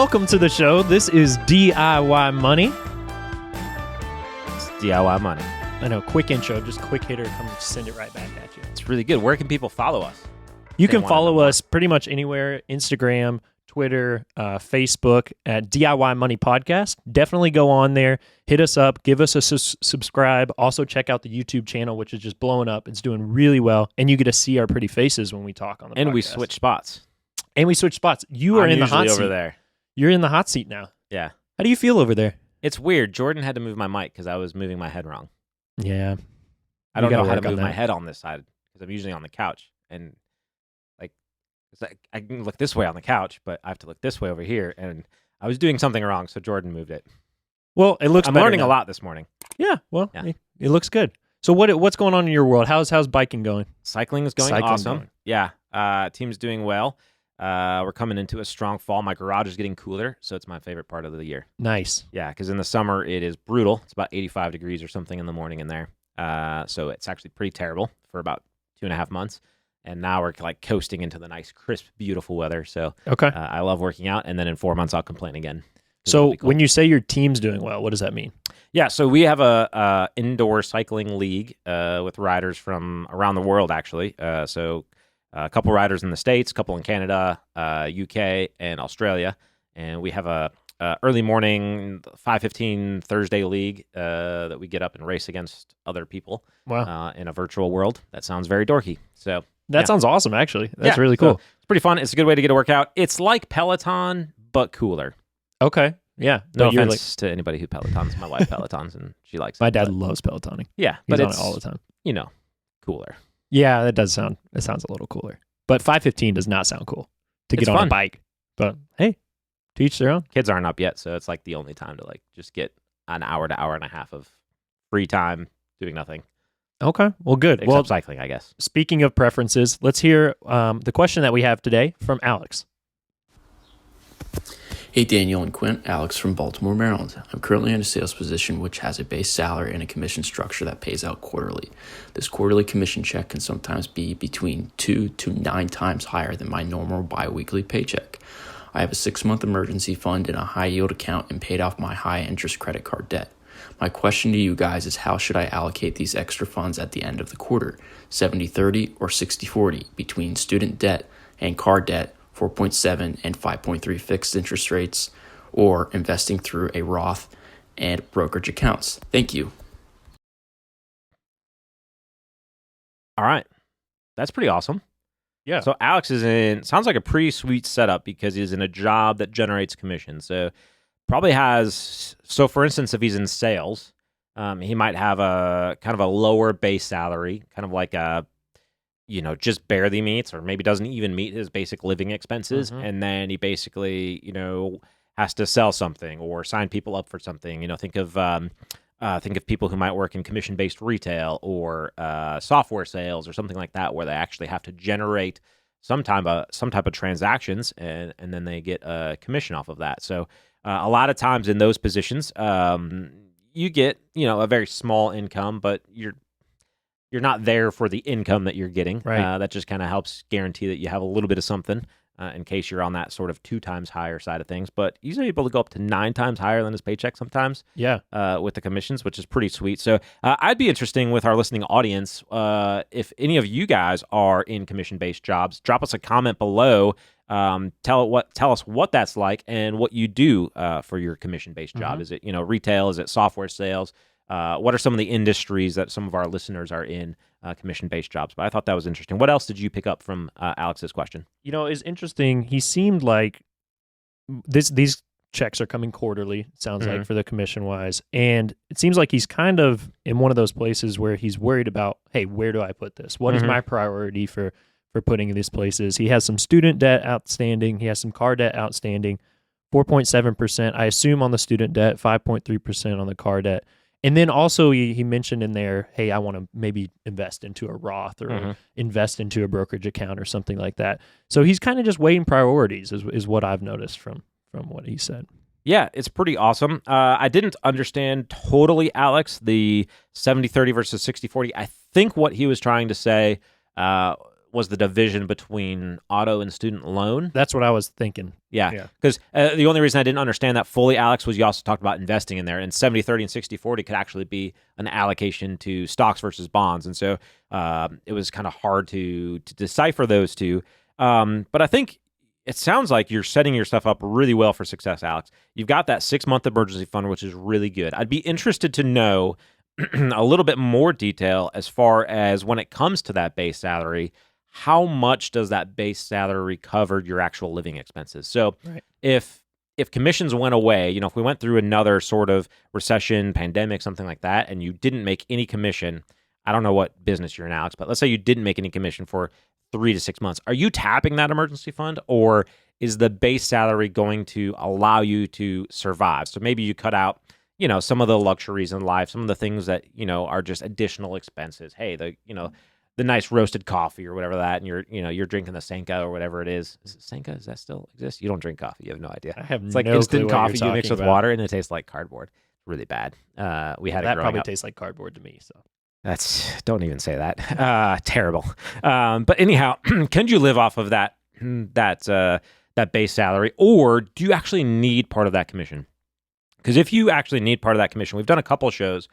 welcome to the show. This is DIY Money. It's DIY Money. I know, quick intro, just quick hitter, come send it right back at you. It's really good. Where can people follow us? You can follow us pretty much anywhere, Instagram, Twitter, Facebook at DIY Money Podcast. Definitely go on there, hit us up, give us a subscribe. Also check out the YouTube channel, which is just blowing up. It's doing really well. And you get to see our pretty faces when we talk on the podcast. And we switch spots. You are in the hot seat. over there. You're in the hot seat now. Yeah. How do you feel over there? It's weird. Jordan had to move my mic because I was moving my head wrong. Yeah. I don't know how to move my head on this side because I'm usually on the couch. And it's like I can look this way on the couch, but I have to look this way over here. And I was doing something wrong, so Jordan moved it. Well, it looks I'm better learning now. a lot this morning. Yeah, well, it looks good. So what's going on in your world? How's biking going? Cycling is going awesome. Yeah, team's doing well. We're coming into a strong fall. My garage is getting cooler, so it's my favorite part of the year. Nice. Yeah, because in the summer it is brutal. It's about 85 degrees or something in the morning in there. So it's actually pretty terrible for about 2.5 months. And now we're like coasting into the nice, crisp, beautiful weather. So okay, I love working out. And then in 4 months, I'll complain again. So when you say your team's doing well, what does that mean? Yeah, so we have a indoor cycling league with riders from around the world, actually. So a couple riders in the States, a couple in Canada, UK, and Australia. And we have a early morning 5:15 Thursday league that we get up and race against other people. Wow. In a virtual world. That sounds very dorky. So that sounds awesome, actually. That's really cool. So it's pretty fun. It's a good way to get a workout. It's like Peloton, but cooler. Okay. Yeah. No offense to anybody who Pelotons. My wife Pelotons, and she likes it. My dad loves Pelotoning. Yeah. He's but on it's it all the time. Cooler. Yeah, it sounds a little cooler. But 5:15 does not sound cool to get on a bike. But hey, to each their own. Kids aren't up yet, so it's like the only time to like just get an hour to hour and a half of free time doing nothing. Okay, well, good. Except cycling, I guess. Speaking of preferences, let's hear the question that we have today from Alex. Hey, Daniel and Quint, Alex from Baltimore, Maryland. I'm currently in a sales position which has a base salary and a commission structure that pays out quarterly. This quarterly commission check can sometimes be between 2 to 9 times higher than my normal biweekly paycheck. I have a 6-month emergency fund in a high-yield account and paid off my high-interest credit card debt. My question to you guys is how should I allocate these extra funds at the end of the quarter? 70-30 or 60-40 between student debt and car debt, 4.7 and 5.3 fixed interest rates, or investing through a Roth and brokerage accounts? Thank you. All right. That's pretty awesome. Yeah. So Alex sounds like a pretty sweet setup because he's in a job that generates commission. So probably for instance, if he's in sales, he might have a kind of a lower base salary, kind of like just barely meets or maybe doesn't even meet his basic living expenses. Mm-hmm. And then he basically, has to sell something or sign people up for something. Think of people who might work in commission-based retail or software sales or something like that, where they actually have to generate some type of transactions, and then they get a commission off of that. So a lot of times in those positions, you get a very small income, but you're not there for the income that you're getting. Right. That just kind of helps guarantee that you have a little bit of something. In case you're on that sort of 2 times higher side of things. But he's able to go up to 9 times higher than his paycheck sometimes. Yeah. With the commissions, which is pretty sweet. So I'd be interesting with our listening audience, if any of you guys are in commission-based jobs, drop us a comment below. Tell us what that's like and what you do for your commission-based job. Is it retail? Is it software sales? What are some of the industries that some of our listeners are in commission-based jobs? But I thought that was interesting. What else did you pick up from Alex's question? It's interesting. He seemed like these checks are coming quarterly, sounds like, for the commission-wise. And it seems like he's kind of in one of those places where he's worried about, hey, where do I put this? What is my priority for putting in these places? He has some student debt outstanding. He has some car debt outstanding, 4.7%. I assume on the student debt, 5.3% on the car debt. And then also he mentioned in there, hey, I want to maybe invest into a Roth or invest into a brokerage account or something like that. So he's kind of just weighing priorities is what I've noticed from what he said. Yeah, it's pretty awesome. I didn't understand totally, Alex, the 70-30 versus 60-40. I think what he was trying to say was the division between auto and student loan. That's what I was thinking. Yeah, because the only reason I didn't understand that fully, Alex, was you also talked about investing in there, and 70-30 and 60-40 could actually be an allocation to stocks versus bonds, and so it was kind of hard to decipher those two. But I think it sounds like you're setting yourself up really well for success, Alex. You've got that 6-month emergency fund, which is really good. I'd be interested to know a little bit more detail as far as when it comes to that base salary, how much does that base salary cover your actual living expenses? So if commissions went away, if we went through another sort of recession, pandemic, something like that, and you didn't make any commission, I don't know what business you're in, Alex, but let's say you didn't make any commission for 3 to 6 months. Are you tapping that emergency fund, or is the base salary going to allow you to survive? So maybe you cut out some of the luxuries in life, some of the things that, are just additional expenses. Hey, the nice roasted coffee or whatever that, and you're drinking the Senka or whatever it is. Is it Senka? Does that still exist? You don't drink coffee. You have no idea. I have It's like no instant clue what coffee you're you mix with talking about. water, and it tastes like cardboard. Really bad. We had it That growing probably up. tastes like cardboard to me. So Don't even say that. Terrible. But anyhow, can you live off of that base salary, or do you actually need part of that commission? Because if you actually need part of that commission, we've done a couple of shows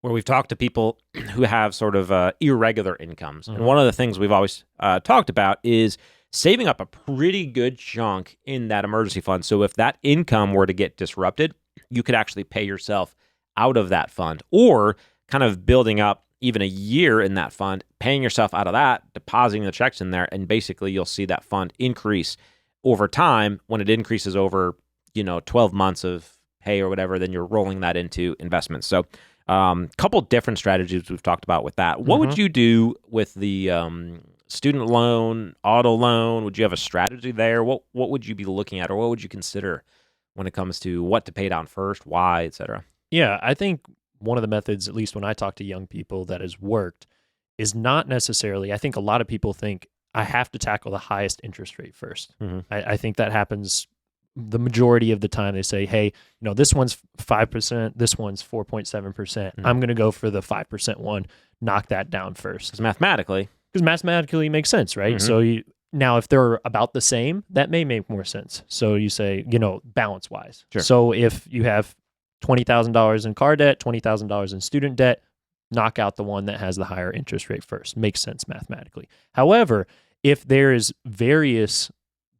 where we've talked to people who have sort of irregular incomes. And one of the things we've always talked about is saving up a pretty good chunk in that emergency fund. So if that income were to get disrupted, you could actually pay yourself out of that fund, or kind of building up even a year in that fund, paying yourself out of that, depositing the checks in there, and basically you'll see that fund increase over time. When it increases over 12 months of pay or whatever, then you're rolling that into investments. So couple different strategies we've talked about with that. What would you do with the student loan, auto loan? Would you have a strategy there? What would you be looking at, or what would you consider when it comes to what to pay down first, why, etc.? Yeah, I think one of the methods, at least when I talk to young people, that has worked is not necessarily, I think a lot of people think I have to tackle the highest interest rate first. I think that happens the majority of the time. They say, hey, this one's 5%, this one's 4.7%. I'm going to go for the 5% one, knock that down first. Because mathematically it makes sense, right? So now if they're about the same, that may make more sense. So you say, balance wise. Sure. So if you have $20,000 in car debt, $20,000 in student debt, knock out the one that has the higher interest rate first. Makes sense mathematically. However, if there is various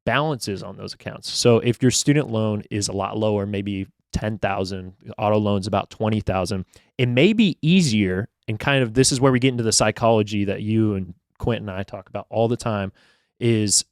balances on those accounts. So if your student loan is a lot lower, maybe 10,000, auto loans about 20,000, it may be easier, and kind of this is where we get into the psychology that you and Quentin and I talk about all the time, is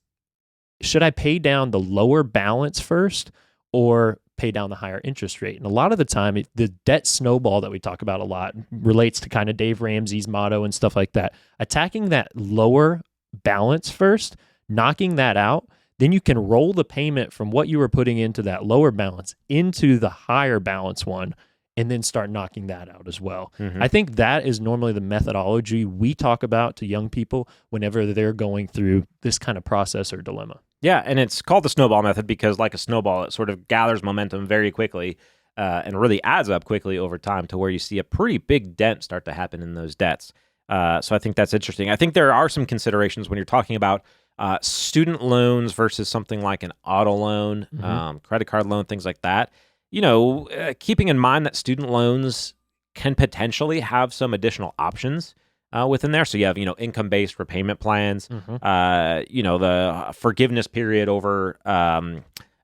should I pay down the lower balance first or pay down the higher interest rate? And a lot of the time, the debt snowball that we talk about a lot relates to kind of Dave Ramsey's motto and stuff like that. Attacking that lower balance first, knocking that out, then you can roll the payment from what you were putting into that lower balance into the higher balance one, and then start knocking that out as well. I think that is normally the methodology we talk about to young people whenever they're going through this kind of process or dilemma. Yeah, and it's called the snowball method because, like a snowball, it sort of gathers momentum very quickly and really adds up quickly over time to where you see a pretty big dent start to happen in those debts. So I think that's interesting. I think there are some considerations when you're talking about student loans versus something like an auto loan, credit card loan, things like that. Keeping in mind that student loans can potentially have some additional options within there. So you have, income-based repayment plans, the forgiveness period over,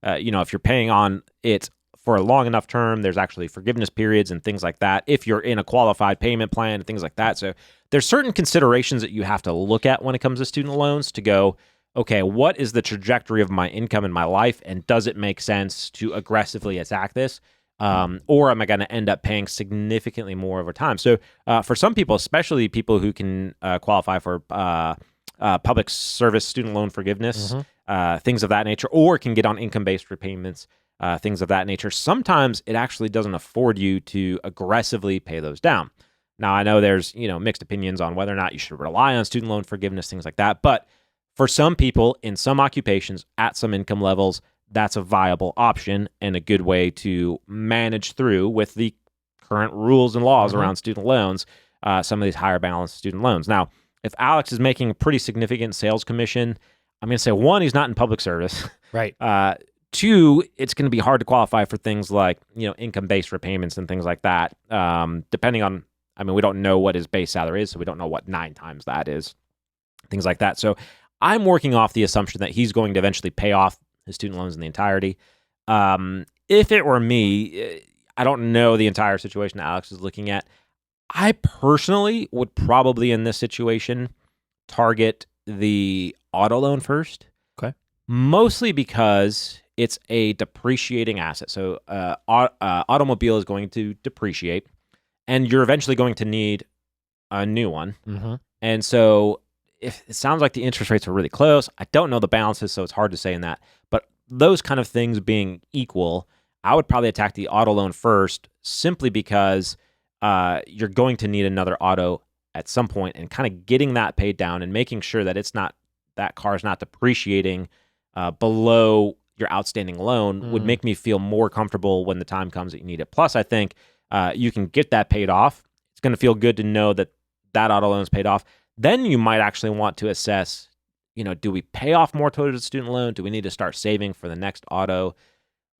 if you're paying on it for a long enough term, there's actually forgiveness periods and things like that. If you're in a qualified payment plan and things like that. So there's certain considerations that you have to look at when it comes to student loans to go, okay, what is the trajectory of my income in my life? And does it make sense to aggressively attack this? Or am I going to end up paying significantly more over time? So for some people, especially people who can qualify for public service student loan forgiveness, things of that nature, or can get on income-based repayments, things of that nature, sometimes it actually doesn't afford you to aggressively pay those down. Now, I know there's mixed opinions on whether or not you should rely on student loan forgiveness, things like that. But for some people in some occupations at some income levels, that's a viable option and a good way to manage through with the current rules and laws around student loans, some of these higher balance student loans. Now, if Alex is making a pretty significant sales commission, I'm going to say, one, he's not in public service. Right. Two, it's going to be hard to qualify for things like, income-based repayments and things like that. Depending on, we don't know what his base salary is, so we don't know what 9 times that is, things like that. So I'm working off the assumption that he's going to eventually pay off his student loans in the entirety. If it were me, I don't know the entire situation that Alex is looking at. I personally would probably, in this situation, target the auto loan first. Okay. Mostly because it's a depreciating asset. So automobile is going to depreciate, and you're eventually going to need a new one. Mm-hmm. And so if it sounds like the interest rates are really close, I don't know the balances, so it's hard to say in that. But those kind of things being equal, I would probably attack the auto loan first, simply because you're going to need another auto at some point, and kind of getting that paid down and making sure that that car is not depreciating below your outstanding loan would make me feel more comfortable when the time comes that you need it. Plus, I think you can get that paid off. It's going to feel good to know that auto loan is paid off. Then you might actually want to assess, do we pay off more towards the student loan? Do we need to start saving for the next auto?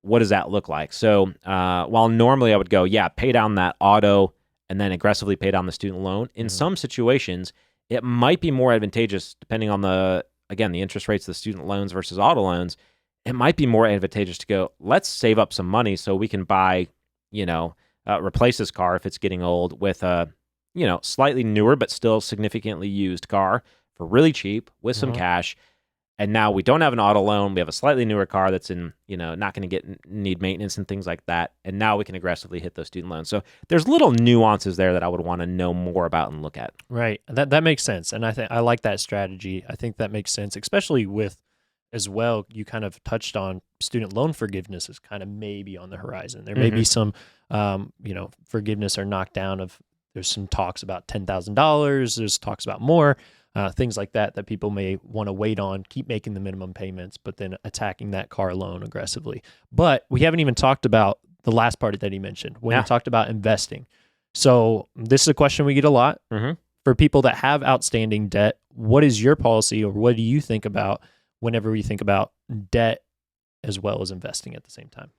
What does that look like? So while normally I would go, pay down that auto and then aggressively pay down the student loan, in some situations, it might be more advantageous, depending on the interest rates of the student loans versus auto loans. It might be more advantageous to go, let's save up some money so we can buy, replace this car if it's getting old with a, slightly newer but still significantly used car for really cheap with some cash. And now we don't have an auto loan. We have a slightly newer car that's in, not going to need maintenance and things like that. And now we can aggressively hit those student loans. So there's little nuances there that I would want to know more about and look at. Right. That makes sense. And I like that strategy. I think that makes sense, especially with, as well, you kind of touched on student loan forgiveness is kind of maybe on the horizon. There may be some, forgiveness or knockdown there's some talks about $10,000. There's talks about more. Things like that people may want to wait on, keep making the minimum payments, but then attacking that car loan aggressively. But we haven't even talked about the last part that he mentioned when he talked about investing. So this is a question we get a lot. For people that have outstanding debt, what is your policy, or what do you think about whenever we think about debt as well as investing at the same time?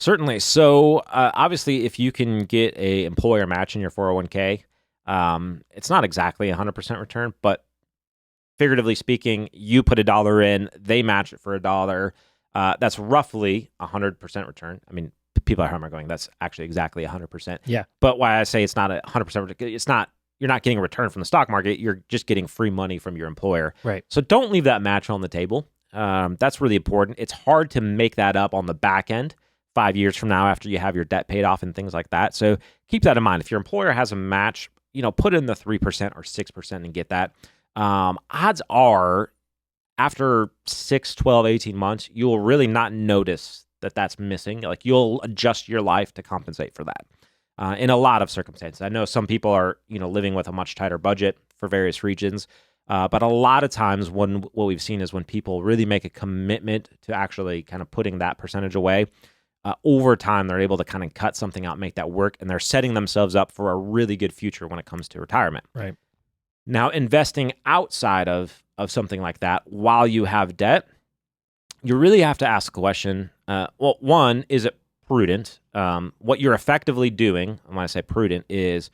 Certainly. So obviously, if you can get a employer match in your 401k, it's not exactly 100% return, but figuratively speaking, you put $1 in, they match it for $1. That's roughly 100% return. People at home are going, that's actually exactly 100%. Yeah. But why I say it's not 100%, it's not, you're not getting a return from the stock market. You're just getting free money from your employer. Right. So don't leave that match on the table. That's really important. It's hard to make that up on the back end 5 years from now after you have your debt paid off and things like that. So keep that in mind. If your employer has a match, put in the 3% or 6% and get that. Odds are, after 6, 12, 18 months, you'll really not notice that that's missing. Like, you'll adjust your life to compensate for that. In a lot of circumstances. I know some people are, living with a much tighter budget for various regions. But a lot of times what we've seen is when people really make a commitment to actually kind of putting that percentage away, over time, they're able to kind of cut something out, make that work, and they're setting themselves up for a really good future when it comes to retirement. Right. Now, investing outside of something like that while you have debt, you really have to ask the question, one, is it prudent? What you're effectively doing, and when I say prudent, is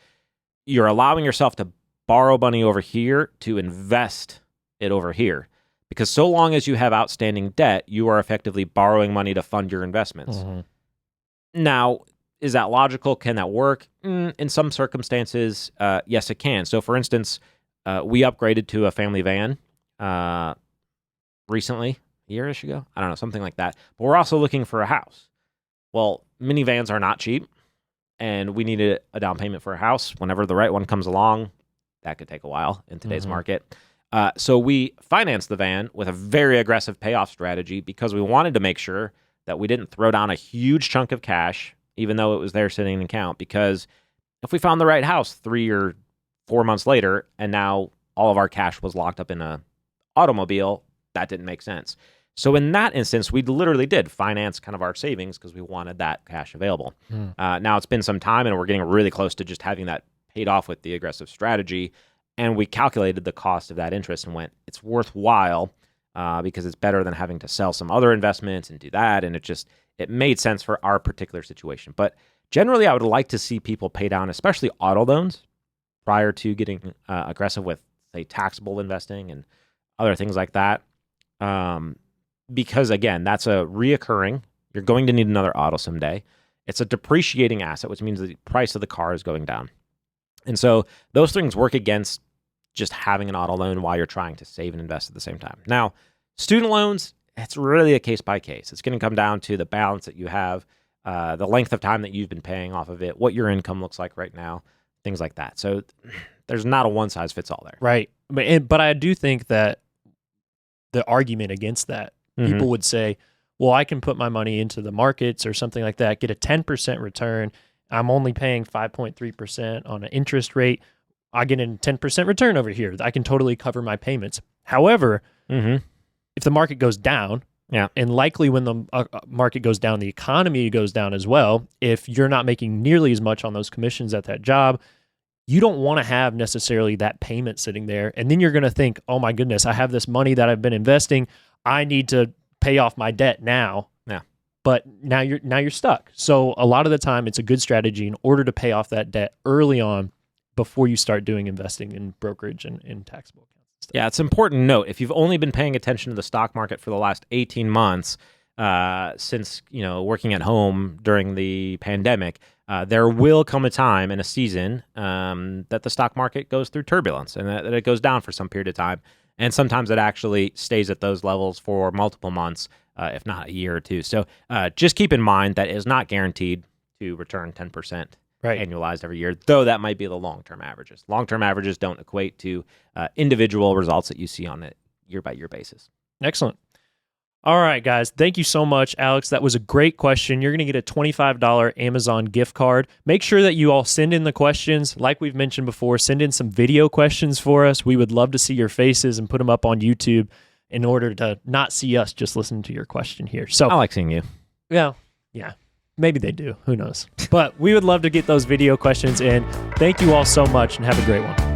you're allowing yourself to borrow money over here to invest it over here. Because so long as you have outstanding debt, you are effectively borrowing money to fund your investments. Now, is that logical? Can that work? In some circumstances, yes, it can. So, for instance, we upgraded to a family van recently, a year-ish ago. I don't know, something like that. But we're also looking for a house. Well, minivans are not cheap, and we needed a down payment for a house. Whenever the right one comes along, that could take a while in today's market. So we financed the van with a very aggressive payoff strategy because we wanted to make sure that we didn't throw down a huge chunk of cash, even though it was there sitting in an account. Because if we found the right house 3 or 4 months later, and now all of our cash was locked up in a automobile, that didn't make sense. So in that instance, we literally did finance kind of our savings because we wanted that cash available. Now it's been some time, and we're getting really close to just having that paid off with the aggressive strategy. And we calculated the cost of that interest and went, it's worthwhile because it's better than having to sell some other investments and do that. And it made sense for our particular situation. But generally, I would like to see people pay down, especially auto loans, prior to getting aggressive with, say, taxable investing and other things like that. Because, again, that's a reoccurring. You're going to need another auto someday. It's a depreciating asset, which means the price of the car is going down. And so those things work against just having an auto loan while you're trying to save and invest at the same time. Now, student loans, it's really a case by case. It's going to come down to the balance that you have, the length of time that you've been paying off of it, what your income looks like right now, things like that. So there's not a one size fits all there. Right. But I do think that the argument against that, people would say, well, I can put my money into the markets or something like that, get a 10% return. I'm only paying 5.3% on an interest rate. I get a 10% return over here. I can totally cover my payments. However, if the market goes down, and likely when the market goes down, the economy goes down as well. If you're not making nearly as much on those commissions at that job, you don't want to have necessarily that payment sitting there. And then you're going to think, oh my goodness, I have this money that I've been investing. I need to pay off my debt now. Yeah. But now you're stuck. So a lot of the time it's a good strategy in order to pay off that debt early on before you start doing investing in brokerage and in taxable accounts. Yeah, it's important to note, if you've only been paying attention to the stock market for the last 18 months, since working at home during the pandemic, there will come a time in a season that the stock market goes through turbulence and that it goes down for some period of time. And sometimes it actually stays at those levels for multiple months, if not a year or two. So just keep in mind that it is not guaranteed to return 10% annualized every year, though that might be the long-term averages. Long-term averages don't equate to individual results that you see on a year-by-year basis. Excellent. All right, guys. Thank you so much, Alex. That was a great question. You're going to get a $25 Amazon gift card. Make sure that you all send in the questions. Like we've mentioned before, send in some video questions for us. We would love to see your faces and put them up on YouTube in order to not see us just listen to your question here. So I like seeing you. Yeah. Maybe they do. Who knows? But we would love to get those video questions in. Thank you all so much and have a great one.